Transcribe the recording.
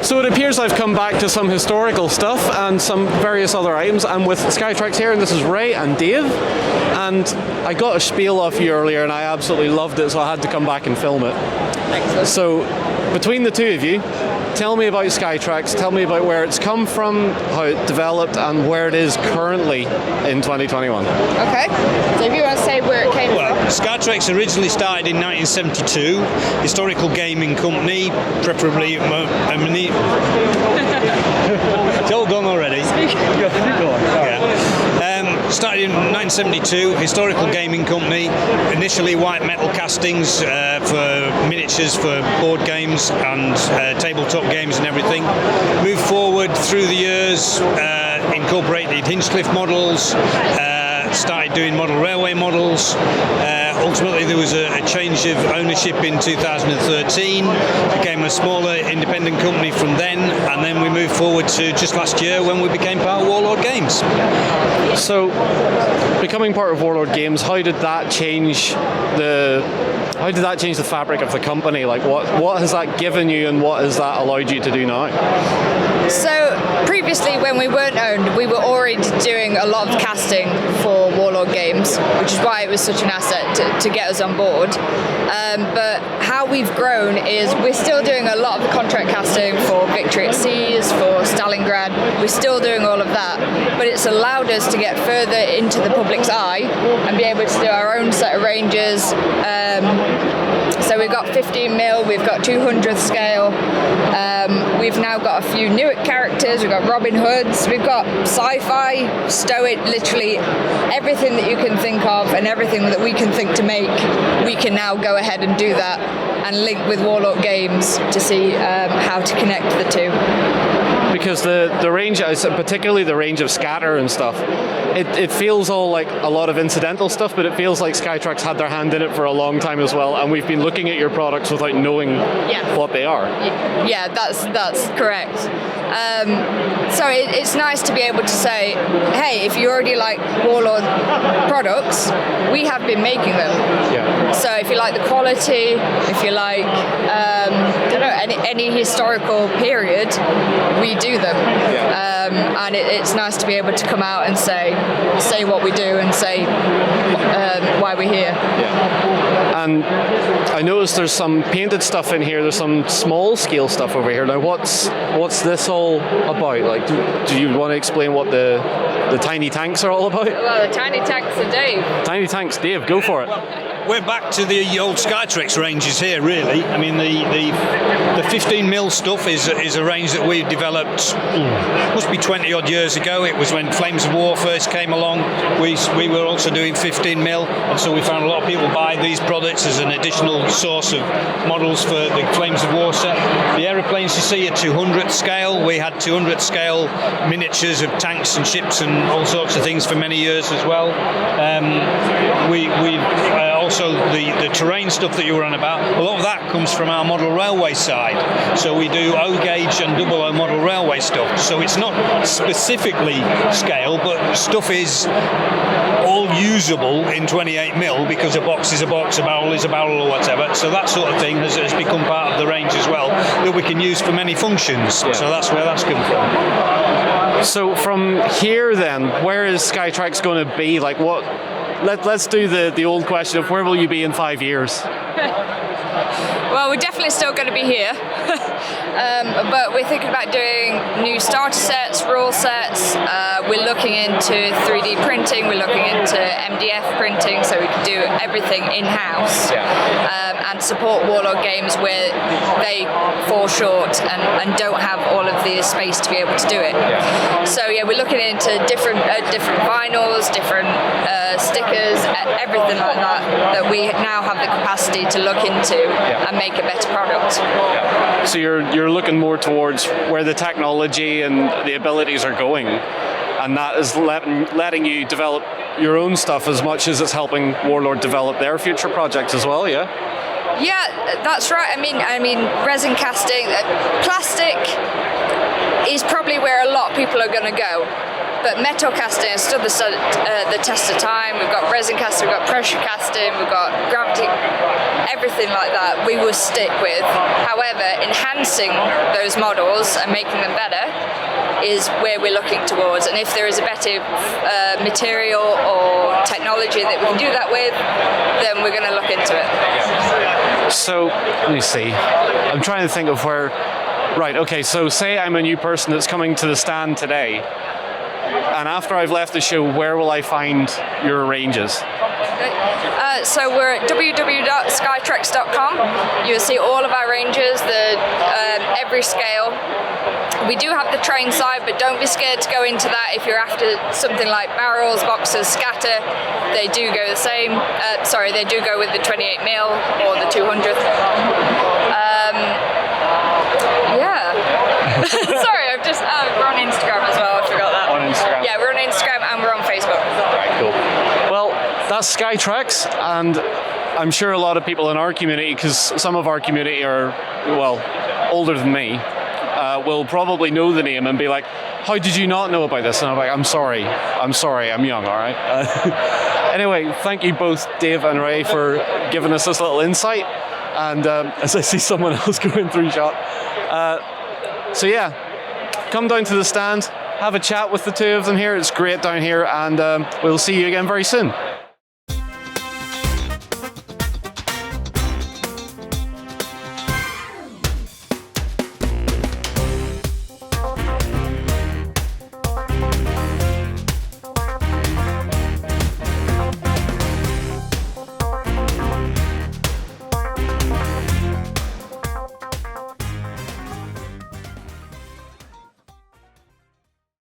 So it appears I've come back to some historical stuff and some various other items. I'm with Skytrex here, and this is Ray and Dave. And I got a spiel off you earlier, and I absolutely loved it, so I had to come back and film it. Excellent. So between the two of you, tell me about Skytrex, tell me about where it's come from, how it developed, and where it is currently in 2021. Okay, so if you want to say where it came from. Skytrex originally started in 1972, historical gaming company, preferably... It's all gone already. Started in 1972, historical gaming company, initially white metal castings for miniatures for board games and tabletop games and everything. Moved forward through the years, incorporated Hinchcliffe models, started doing model railway models. Ultimately there was a change of ownership in 2013, became a smaller independent company from then, and then we moved forward to just last year when we became part of Warlord Games. So, becoming part of Warlord Games, how did that change the fabric of the company? Like, what has that given you, and what has that allowed you to do now? So previously, when we weren't owned, we were already doing a lot of casting for Warlord Games, which is why it was such an asset to get us on board. But how we've grown is we're still doing a lot of contract casting for Victory at Seas, for Stalingrad. We're still doing all of that, but it's allowed us to get further into the public's eye and be able to do our own set of ranges. So we've got 15mm, we've got 200th scale. We've now got a few Newark characters, we've got Robin Hoods, we've got sci-fi, stoic, literally everything that you can think of and everything that we can think to make, we can now go ahead and do that and link with Warlord Games to see how to connect the two. Because the range, particularly the range of scatter and stuff, it feels all like a lot of incidental stuff, but it feels like Skytrex had their hand in it for a long time as well, and we've been looking at your products without knowing what they are. Yeah, that's correct. So it's nice to be able to say, hey, if you already like Warlord products, we have been making them. Yeah. So if you like the quality, if you like any historical period, we do them. Yeah. And it's nice to be able to come out and say what we do and say why we're here. Yeah. And I noticed there's some painted stuff in here. There's some small scale stuff over here. Now, what's this all about? Like, do you want to explain what the tiny tanks are all about? Well, the tiny tanks are Dave. Tiny tanks, Dave, go for it. We're back to the old Skytrex ranges here, really. I mean, the 15mm stuff is a range that we developed, must be 20 odd years ago. It was when Flames of War first came along. We were also doing 15mm, and so we found a lot of people buy these products as an additional source of models for the Flames of War set. The aeroplanes you see are 200th scale. We had 200th scale miniatures of tanks and ships and all sorts of things for many years as well. Also the terrain stuff that you were on about, a lot of that comes from our model railway side. So we do O gauge and double O model railway stuff. So it's not specifically scale, but stuff is all usable in 28mm because a box is a box, a barrel is a barrel or whatever. So that sort of thing has become part of the range as well that we can use for many functions. Yeah. So that's where that's come from. So from here then, where is Skytrex going to be? Like what? Let's do the old question of where will you be in 5 years? Well, we're definitely still going to be here, but we're thinking about doing new starter sets, rule sets. We're looking into 3D printing, we're looking into MDF printing, so we can do everything in-house and support Warlord Games where they fall short and don't have all of the space to be able to do it. Yeah. So yeah, we're looking into different vinyls, different stickers, everything like that we now have the capacity to look into and make a better product. Yeah. So you're looking more towards where the technology and the abilities are going, and that is letting you develop your own stuff as much as it's helping Warlord develop their future projects as well, yeah? Yeah, that's right. I mean, resin casting, plastic is probably where a lot of people are going to go. But metal casting has stood the test of time. We've got resin casting, we've got pressure casting, we've got gravity. everything like that we will stick with. However, enhancing those models and making them better is where we're looking towards. And if there is a better material or technology that we can do that with, then we're going to look into it. So, let me see. I'm trying to think of where... Right, okay, so say I'm a new person that's coming to the stand today, and after I've left the show, where will I find your ranges? So we're at www.skytrex.com. You'll see all of our ranges, every scale. We do have the train side, but don't be scared to go into that if you're after something like barrels, boxes, scatter. They do go the same. They do go with the 28 mil or the 200th. Sorry, we're on Instagram as well. I forgot that. On Instagram. Yeah, we're on Instagram and we're on Facebook. Right, cool. Well, that's Skytrex, and I'm sure a lot of people in our community, because some of our community are, well, older than me, will probably know the name and be like, how did you not know about this? And I'm like, I'm sorry, I'm young, all right? Anyway, thank you both, Dave and Ray, for giving us this little insight. And as I see someone else going through shot. So yeah, come down to the stand, have a chat with the two of them here. It's great down here, and we'll see you again very soon.